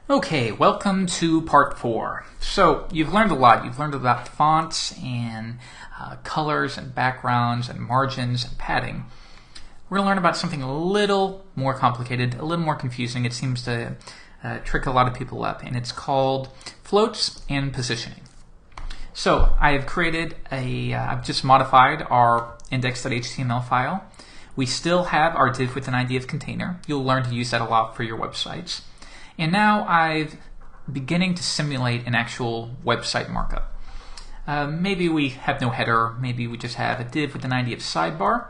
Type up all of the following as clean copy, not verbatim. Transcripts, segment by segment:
Okay, welcome to part 4. So you've learned a lot. You've learned about fonts and colors and backgrounds and margins and padding. We're going to learn about something a little more complicated, a little more confusing. It seems to trick a lot of people up, and it's called floats and positioning. So I've created I've just modified our index.html file. We still have our div with an ID of container. You'll learn to use that a lot for your websites. And now I'm beginning to simulate an actual website markup. Maybe we have no header, maybe we just have a div with an ID of sidebar,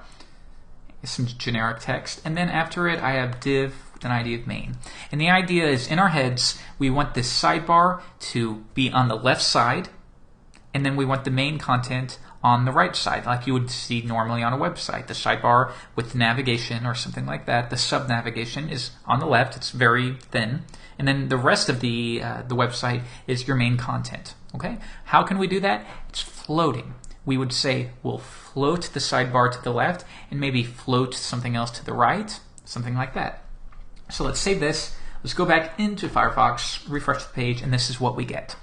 some generic text, and then after it I have div with an ID of main. And the idea is in our heads we want this sidebar to be on the left side, and then we want the main content on the right side, like you would see normally on a website. The sidebar with navigation or something like that, the sub-navigation is on the left, it's very thin, and then the rest of the website is your main content. Okay? How can we do that? It's floating. We would say we'll float the sidebar to the left and maybe float something else to the right, something like that. So let's save this, let's go back into Firefox, refresh the page, and this is what we get.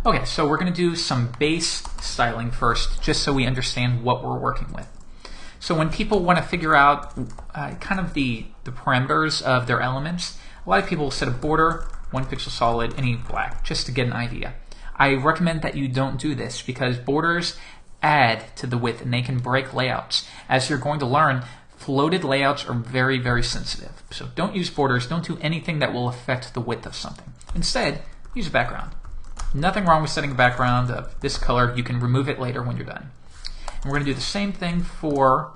Okay, so we're going to do some base styling first, just so we understand what we're working with. So when people want to figure out kind of the parameters of their elements, a lot of people will set a border, 1 pixel solid, any black, just to get an idea. I recommend that you don't do this because borders add to the width and they can break layouts. As you're going to learn, floated layouts are very, very sensitive. So don't use borders, don't do anything that will affect the width of something. Instead, use a background. Nothing wrong with setting a background of this color. You can remove it later when you're done. And we're going to do the same thing for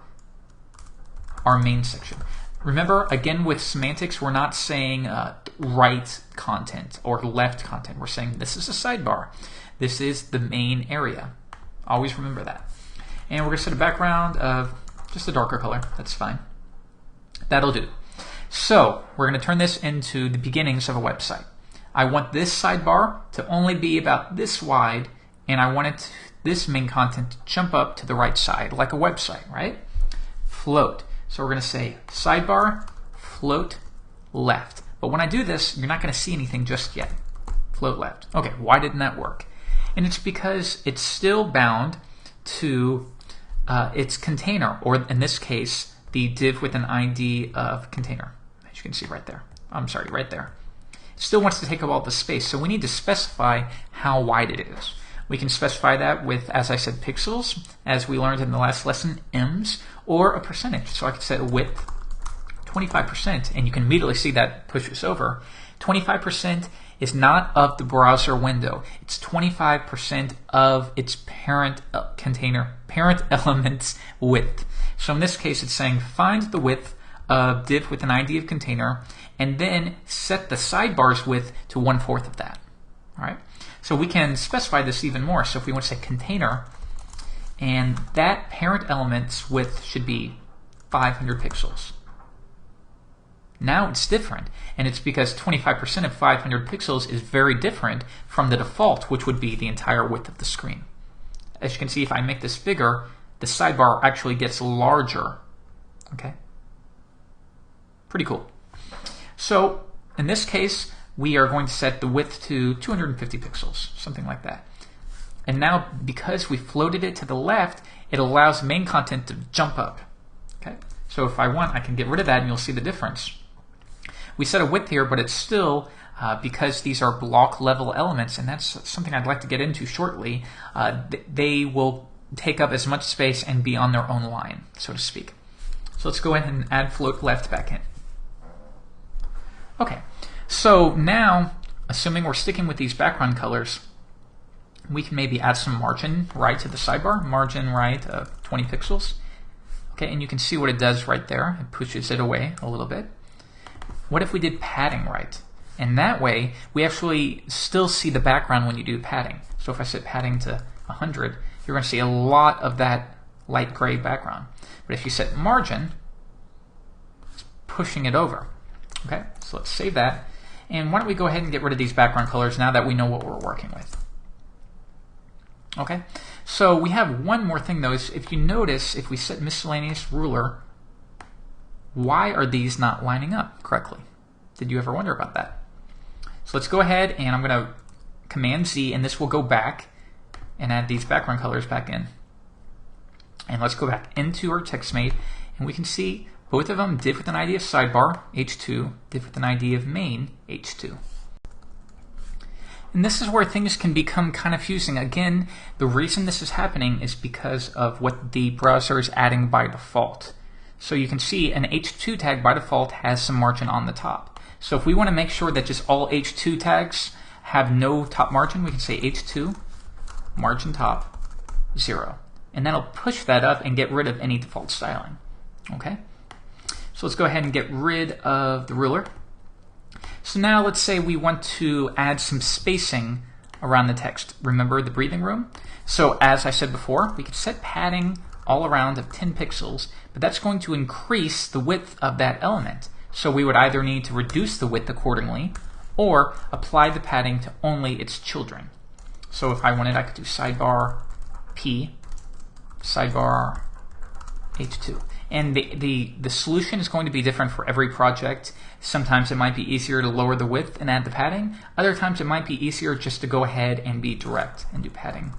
our main section. Remember, again with semantics, we're not saying right content or left content. We're saying this is a sidebar. This is the main area. Always remember that. And we're going to set a background of just a darker color. That's fine. That'll do. So we're going to turn this into the beginnings of a website. I want this sidebar to only be about this wide, and I want this main content to jump up to the right side, like a website, right? Float. So we're going to say sidebar, float, left. But when I do this, you're not going to see anything just yet. Float left. Okay, why didn't that work? And it's because it's still bound to its container, or in this case, the div with an ID of container. As you can see right there. I'm sorry, right there. Still wants to take up all the space, so we need to specify how wide it is. We can specify that with, as I said, pixels, as we learned in the last lesson, ems, or a percentage. So I could set a width 25%, and you can immediately see that pushes over. 25% is not of the browser window. It's 25% of its parent container, parent element's width. So in this case, it's saying find the width of div with an ID of container, and then set the sidebar's width to 1/4 of that. All right. So we can specify this even more. So if we want to say container, and that parent element's width should be 500 pixels. Now it's different, and it's because 25% of 500 pixels is very different from the default, which would be the entire width of the screen. As you can see, if I make this bigger, the sidebar actually gets larger. Okay. Pretty cool. So in this case, we are going to set the width to 250 pixels, something like that. And now, because we floated it to the left, it allows main content to jump up. Okay. So if I want, I can get rid of that, and you'll see the difference. We set a width here, but it's still, because these are block level elements, and that's something I'd like to get into shortly, they will take up as much space and be on their own line, so to speak. So let's go ahead and add float left back in. Okay, so now, assuming we're sticking with these background colors, we can maybe add some margin right to the sidebar, margin right of 20 pixels. Okay, and you can see what it does right there. It pushes it away a little bit. What if we did padding right? And that way, we actually still see the background when you do padding. So if I set padding to 100, you're going to see a lot of that light gray background. But if you set margin, it's pushing it over. Okay, so let's save that. And why don't we go ahead and get rid of these background colors now that we know what we're working with. Okay, so we have one more thing though. Is if you notice, if we set miscellaneous ruler, why are these not lining up correctly? Did you ever wonder about that? So let's go ahead and I'm going to Command Z, and this will go back and add these background colors back in. And let's go back into our text made, and we can see both of them div with an ID of sidebar, H2, div with an ID of main, H2. And this is where things can become kind of confusing. Again, the reason this is happening is because of what the browser is adding by default. So you can see an H2 tag by default has some margin on the top. So if we want to make sure that just all H2 tags have no top margin, we can say H2 margin top 0. And that'll push that up and get rid of any default styling. Okay? So let's go ahead and get rid of the ruler. So now let's say we want to add some spacing around the text. Remember the breathing room? So as I said before, we could set padding all around of 10 pixels, but that's going to increase the width of that element. So we would either need to reduce the width accordingly or apply the padding to only its children. So if I wanted, I could do sidebar P, sidebar H2. And the solution is going to be different for every project. Sometimes it might be easier to lower the width and add the padding. Other times it might be easier just to go ahead and be direct and do padding.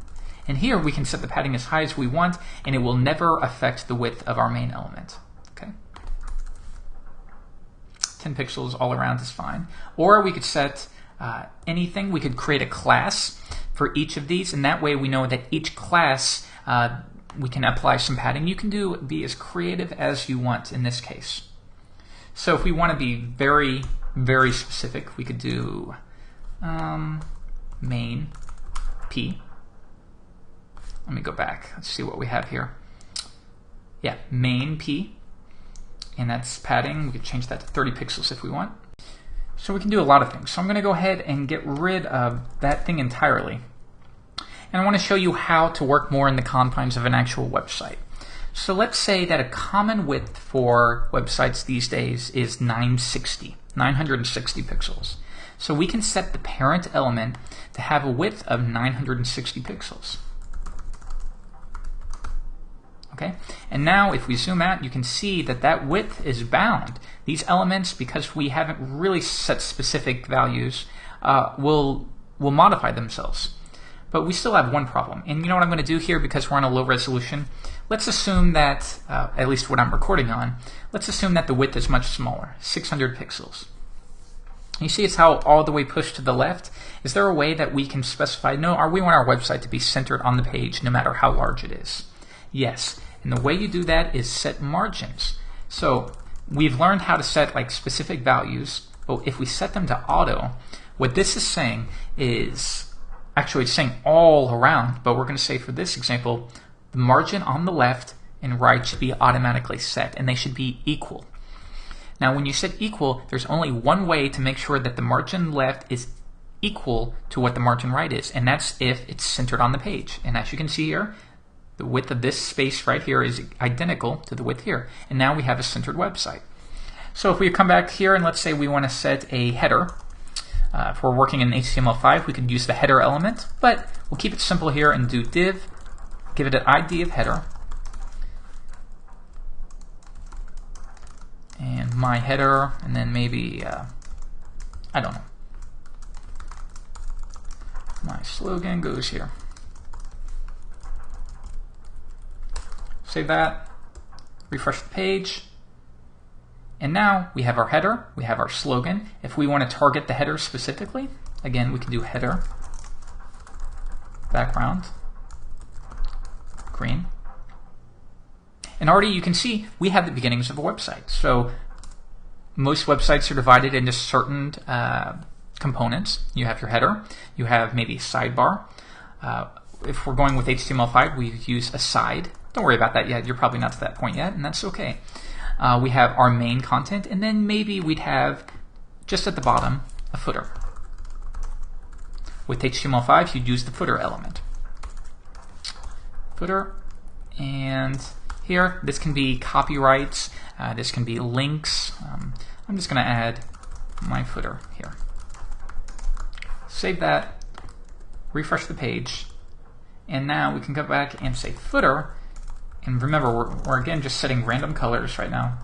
And here we can set the padding as high as we want, and it will never affect the width of our main element. Okay? 10 pixels all around is fine. Or we could set anything. We could create a class for each of these, and that way we know that each class we can apply some padding. You can be as creative as you want in this case. So if we want to be very, very specific, we could do main P. Let me go back. Let's see what we have here. Yeah, main P. And that's padding. We could change that to 30 pixels if we want. So we can do a lot of things. So I'm going to go ahead and get rid of that thing entirely. And I want to show you how to work more in the confines of an actual website. So let's say that a common width for websites these days is 960 pixels. So we can set the parent element to have a width of 960 pixels. Okay? And now if we zoom out, you can see that that width is bound. These elements, because we haven't really set specific values, will modify themselves. But we still have one problem. And you know what I'm going to do here, because we're on a low resolution? Let's assume that, at least what I'm recording on, let's assume that the width is much smaller, 600 pixels. You see it's how all the way pushed to the left? Is there a way that we can specify, no, we want our website to be centered on the page no matter how large it is? Yes. And the way you do that is set margins. So we've learned how to set like specific values, but if we set them to auto, what this is saying is, actually it's saying all around, but we're going to say for this example, the margin on the left and right should be automatically set, and they should be equal. Now when you set equal, there's only one way to make sure that the margin left is equal to what the margin right is, and that's if it's centered on the page. And as you can see here, the width of this space right here is identical to the width here, and now we have a centered website. So if we come back here and let's say we want to set a header, if we're working in HTML5, we can use the header element, but we'll keep it simple here and do div, give it an ID of header, and my header, and then maybe, I don't know, my slogan goes here. Save that, refresh the page, and now we have our header, we have our slogan. If we want to target the header specifically, again, we can do header, background, green. And already you can see we have the beginnings of a website. So most websites are divided into certain components. You have your header, you have maybe a sidebar. If we're going with HTML5, we use a side. Don't worry about that yet. You're probably not to that point yet, and that's okay. We have our main content, and then maybe we'd have, just at the bottom, a footer. With HTML5, you'd use the footer element. Footer, and here, this can be copyrights, this can be links. I'm just going to add my footer here. Save that, refresh the page, and now we can go back and say footer. And remember, we're again just setting random colors right now.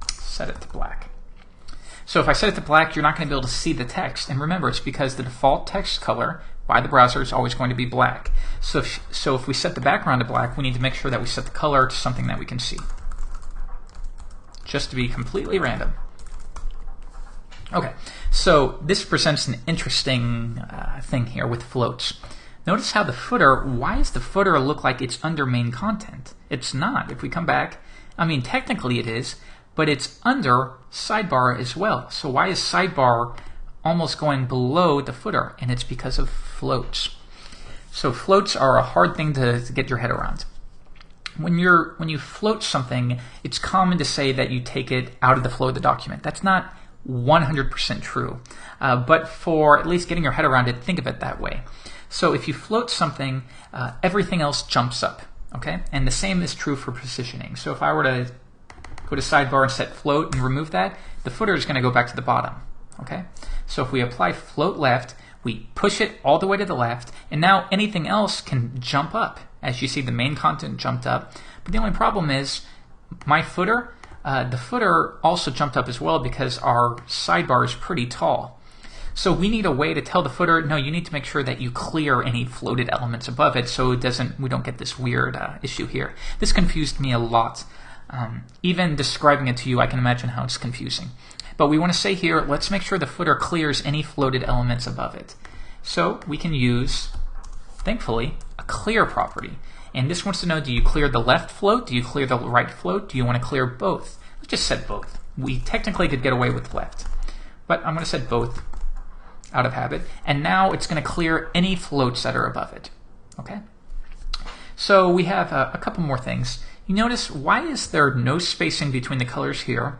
Set it to black. So if I set it to black, you're not going to be able to see the text. And remember, it's because the default text color by the browser is always going to be black. So if we set the background to black, we need to make sure that we set the color to something that we can see. Just to be completely random. Okay, so this presents an interesting thing here with floats. Notice how the footer, why does the footer look like it's under main content? It's not. If we come back, I mean, technically it is, but it's under sidebar as well. So why is sidebar almost going below the footer? And it's because of floats. So floats are a hard thing to get your head around. When you float something, it's common to say that you take it out of the flow of the document. That's not 100% true. But for at least getting your head around it, think of it that way. So if you float something, everything else jumps up. Okay? And the same is true for positioning. So if I were to go to sidebar and set float and remove that, the footer is going to go back to the bottom. Okay? So if we apply float left, we push it all the way to the left, and now anything else can jump up. As you see, the main content jumped up. But the only problem is my footer, the footer also jumped up as well because our sidebar is pretty tall. So we need a way to tell the footer, no, you need to make sure that you clear any floated elements above it so we don't get this weird issue here. This confused me a lot. Even describing it to you, I can imagine how it's confusing. But we want to say here, let's make sure the footer clears any floated elements above it. So we can use, thankfully, a clear property. And this wants to know, do you clear the left float? Do you clear the right float? Do you want to clear both? Let's just set both. We technically could get away with left. But I'm going to set both out of habit. And now it's going to clear any floats that are above it. Okay? So we have a couple more things. You notice, why is there no spacing between the colors here,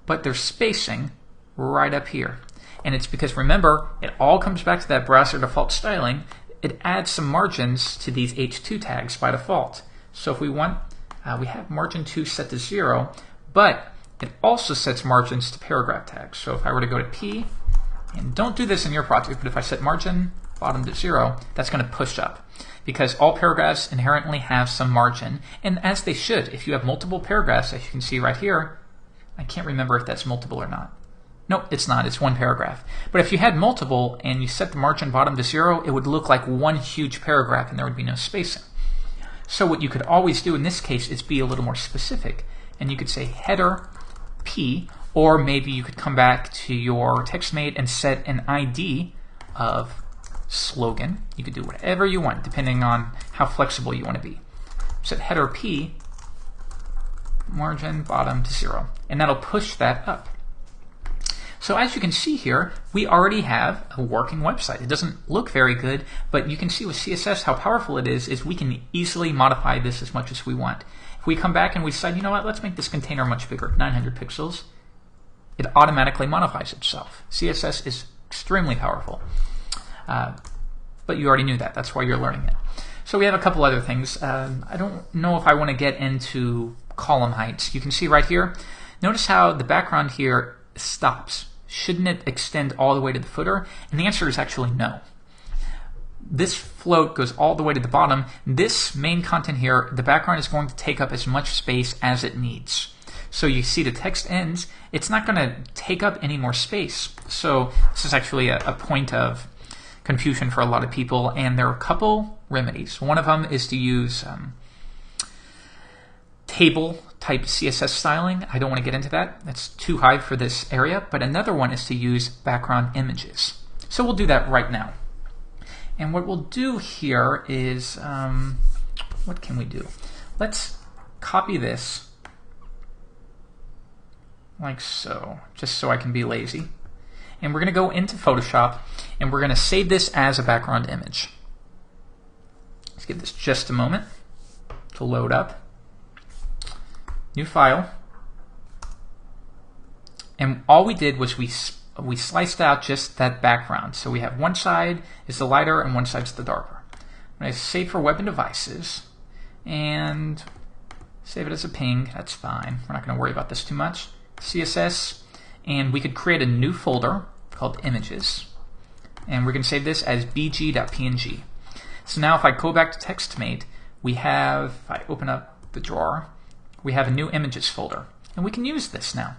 but there's spacing right up here? And it's because, remember, it all comes back to that browser default styling. It adds some margins to these H2 tags by default. So if we want, we have margin 2 set to 0, but it also sets margins to paragraph tags. So if I were to go to P, and don't do this in your project, but if I set margin bottom to 0, that's going to push up. Because all paragraphs inherently have some margin, and as they should. If you have multiple paragraphs, as you can see right here, I can't remember if that's multiple or not. Nope, it's not. It's one paragraph. But if you had multiple and you set the margin bottom to 0, it would look like one huge paragraph and there would be no spacing. So what you could always do in this case is be a little more specific. And you could say header P, or maybe you could come back to your TextMate and set an ID of slogan. You could do whatever you want depending on how flexible you want to be. Set header P, margin bottom to 0, and that'll push that up. So as you can see here, we already have a working website. It doesn't look very good, but you can see with CSS how powerful it is we can easily modify this as much as we want. If we come back and we decide, you know what, let's make this container much bigger, 900 pixels, it automatically modifies itself. CSS is extremely powerful. But you already knew that. That's why you're learning it. So we have a couple other things. I don't know if I want to get into column heights. You can see right here, notice how the background here stops. Shouldn't it extend all the way to the footer? And the answer is actually no. This float goes all the way to the bottom. This main content here, the background is going to take up as much space as it needs. So you see the text ends, it's not going to take up any more space. So this is actually a point of confusion for a lot of people, and there are a couple remedies. One of them is to use table type CSS styling. I don't want to get into that. That's too high for this area. But another one is to use background images. So we'll do that right now. And what we'll do here is, what can we do? Let's copy this like so, just so I can be lazy. And we're going to go into Photoshop, and we're going to save this as a background image. Let's give this just a moment to load up. New file. And all we did was we sliced out just that background. So we have one side is the lighter and one side is the darker. I'm going to save for web and devices and save it as a ping. That's fine. We're not going to worry about this too much. CSS, and we could create a new folder called images, and we're going to save this as bg.png. So now if I go back to TextMate, we have, if I open up the drawer, we have a new images folder, and we can use this now.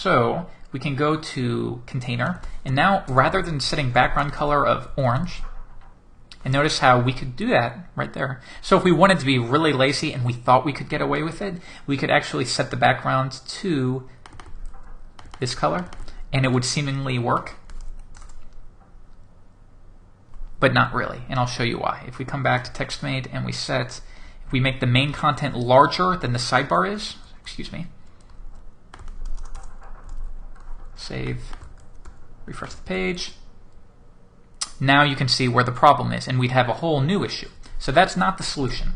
So we can go to container, and now rather than setting background color of orange, and notice how we could do that right there. So if we wanted to be really lazy and we thought we could get away with it, we could actually set the background to this color, and it would seemingly work. But not really, and I'll show you why. If we come back to TextMate and if we make the main content larger than the sidebar is, save, refresh the page. Now you can see where the problem is, and we'd have a whole new issue. So that's not the solution.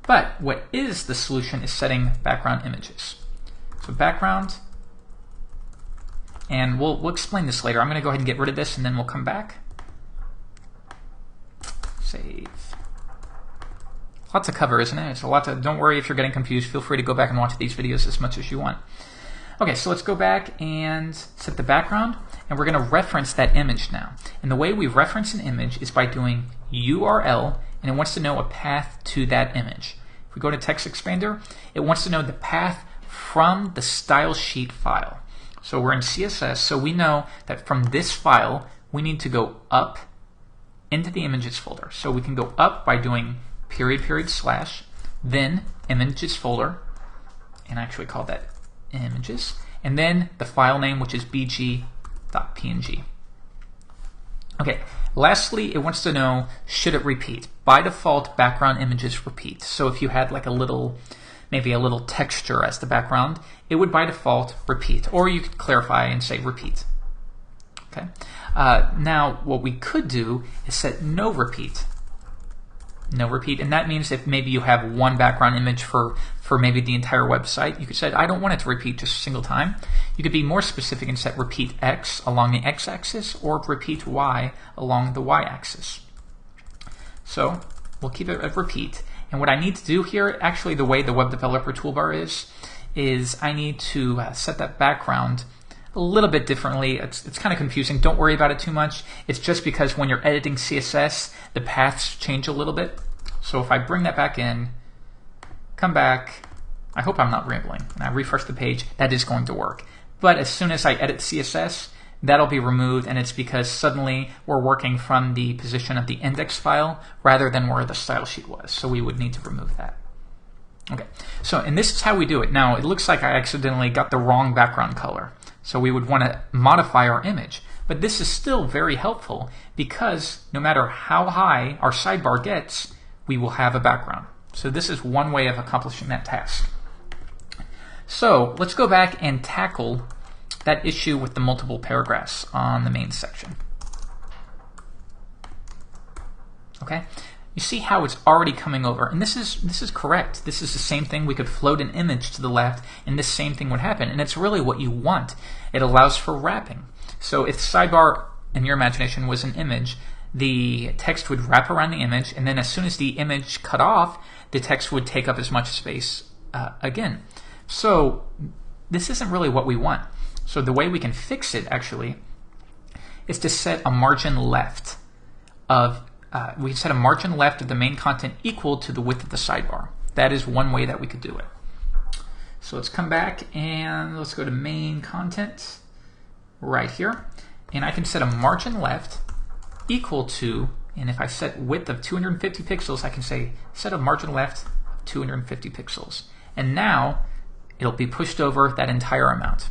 But what is the solution is setting background images. So background, and we'll explain this later. I'm going to go ahead and get rid of this, and then we'll come back. Save. Lots of cover, isn't it? It's a lot to, don't worry if you're getting confused. Feel free to go back and watch these videos as much as you want. Okay, so let's go back and set the background, and we're going to reference that image now. And the way we reference an image is by doing URL, and it wants to know a path to that image. If we go to Text Expander, it wants to know the path from the style sheet file. So we're in CSS, so we know that from this file, we need to go up into the images folder. So we can go up by doing /, then images folder, and I actually call that images, and then the file name, which is bg.png. Okay, lastly, it wants to know, should it repeat? By default, background images repeat. So if you had like maybe a little texture as the background, it would by default repeat, or you could clarify and say repeat. Okay. Now, what we could do is set no repeat. No repeat, and that means if maybe you have one background image for maybe the entire website, you could say, I don't want it to repeat just a single time. You could be more specific and set repeat X along the X-axis or repeat Y along the Y-axis. So we'll keep it at repeat. And what I need to do here, actually the way the web developer toolbar is I need to set that background a little bit differently. It's kind of confusing. Don't worry about it too much. It's just because when you're editing CSS, the paths change a little bit. So if I bring that back in, come back, I hope I'm not rambling, and I refresh the page, that is going to work. But as soon as I edit CSS, that'll be removed, and it's because suddenly we're working from the position of the index file rather than where the style sheet was. So we would need to remove that. Okay, so and this is how we do it. Now it looks like I accidentally got the wrong background color. So we would want to modify our image. But this is still very helpful because no matter how high our sidebar gets, we will have a background. So this is one way of accomplishing that task. So let's go back and tackle that issue with the multiple paragraphs on the main section. Okay? You see how it's already coming over, and this is correct. This is the same thing. We could float an image to the left, and this same thing would happen, and it's really what you want. It allows for wrapping. So if sidebar, in your imagination, was an image, the text would wrap around the image, and then as soon as the image cut off, the text would take up as much space again. So this isn't really what we want. So the way we can fix it, actually, is to set a margin left of we set a margin left of the main content equal to the width of the sidebar. That is one way that we could do it. So let's come back and let's go to main content right here. And I can set a margin left equal to, and if I set width of 250 pixels, I can say set a margin left of 250 pixels. And now it'll be pushed over that entire amount.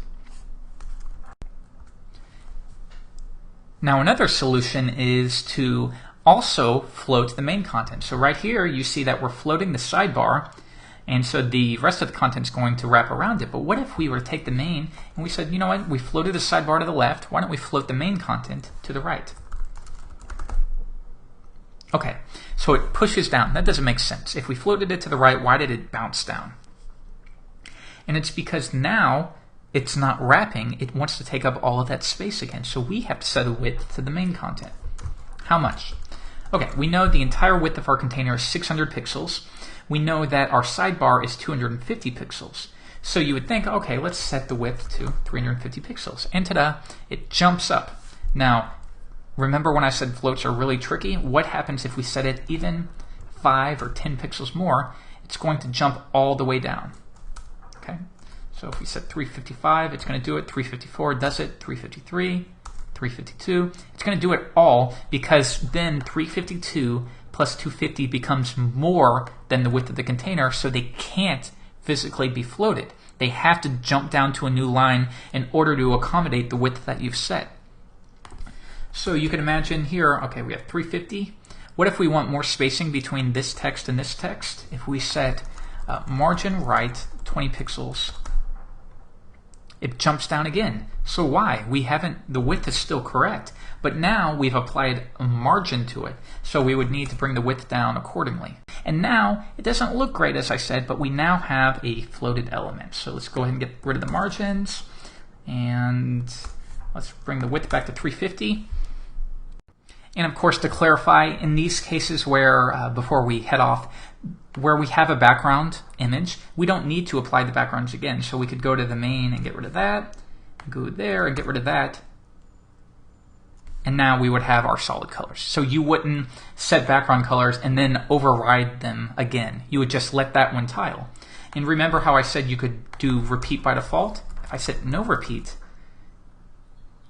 Now another solution is to also float the main content. So right here you see that we're floating the sidebar, and so the rest of the content is going to wrap around it. But what if we were to take the main and we said, you know what, we floated the sidebar to the left, why don't we float the main content to the right? Okay, so it pushes down. That doesn't make sense. If we floated it to the right, why did it bounce down? And it's because now it's not wrapping, it wants to take up all of that space again. So we have to set a width to the main content. How much? Okay, we know the entire width of our container is 600 pixels. We know that our sidebar is 250 pixels. So you would think, okay, let's set the width to 350 pixels. And ta-da, it jumps up. Now, remember when I said floats are really tricky? What happens if we set it even 5 or 10 pixels more? It's going to jump all the way down. Okay, So if we set 355, it's going to do it. 354 does it. 353, 352. It's going to do it all because then 352 plus 250 becomes more than the width of the container, so they can't physically be floated. They have to jump down to a new line in order to accommodate the width that you've set. So you can imagine here, okay, we have 350. What if we want more spacing between this text and this text? If we set margin right 20 pixels, it jumps down again. So why? The width is still correct, but now we've applied a margin to it. So we would need to bring the width down accordingly. And now it doesn't look great, as I said, but we now have a floated element. So let's go ahead and get rid of the margins, and let's bring the width back to 350. And of course, to clarify, in these cases where, before we head off, where we have a background image, we don't need to apply the backgrounds again. So we could go to the main and get rid of that, go there and get rid of that, and now we would have our solid colors. So you wouldn't set background colors and then override them again. You would just let that one tile. And remember how I said you could do repeat by default? If I set no repeat,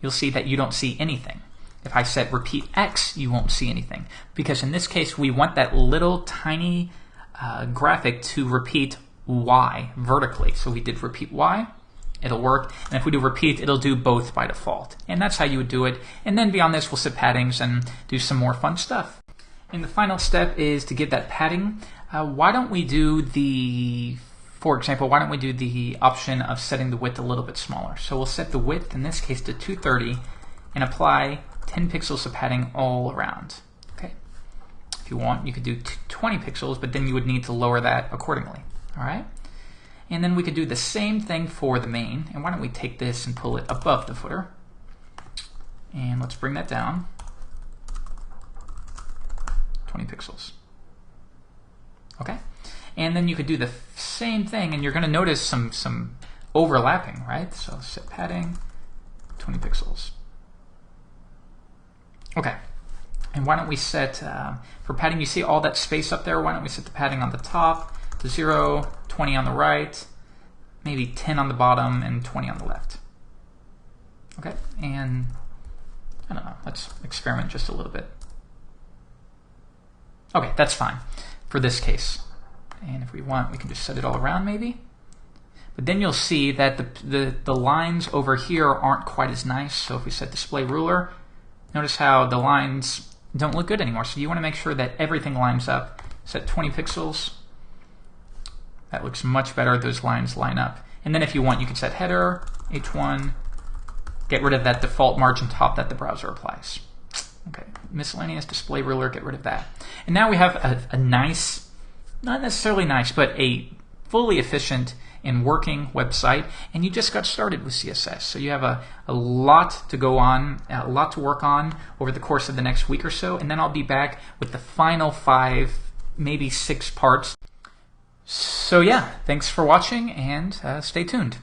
you'll see that you don't see anything. If I set repeat X, you won't see anything. Because in this case, we want that little tiny graphic to repeat Y vertically. So we did repeat Y, it'll work. And if we do repeat, it'll do both by default. And that's how you would do it. And then beyond this, we'll set paddings and do some more fun stuff. And the final step is to give that padding. Why don't we do for example, why don't we do the option of setting the width a little bit smaller? So we'll set the width, in this case, to 230 and apply 10 pixels of padding all around. Okay. If you want, you could do 20 pixels, but then you would need to lower that accordingly. All right. And then we could do the same thing for the main. And why don't we take this and pull it above the footer? And let's bring that down. 20 pixels. Okay. And then you could do the same thing, and you're going to notice some overlapping, right? So set padding, 20 pixels. Okay, and why don't we set, for padding, you see all that space up there, why don't we set the padding on the top to 0, 20 on the right, maybe 10 on the bottom, and 20 on the left. Okay, and I don't know, let's experiment just a little bit. Okay, that's fine for this case. And if we want, we can just set it all around maybe. But then you'll see that the lines over here aren't quite as nice. So if we set display ruler, notice how the lines don't look good anymore. So you want to make sure that everything lines up. Set 20 pixels. That looks much better. Those lines line up. And then if you want, you can set header, H1, get rid of that default margin top that the browser applies. Okay, miscellaneous display ruler, get rid of that. And now we have a nice, not necessarily nice, but a fully efficient and working website, and you just got started with CSS. So you have a lot to go on, a lot to work on over the course of the next week or so, and then I'll be back with the final 5, maybe 6 parts. So yeah, thanks for watching, and stay tuned.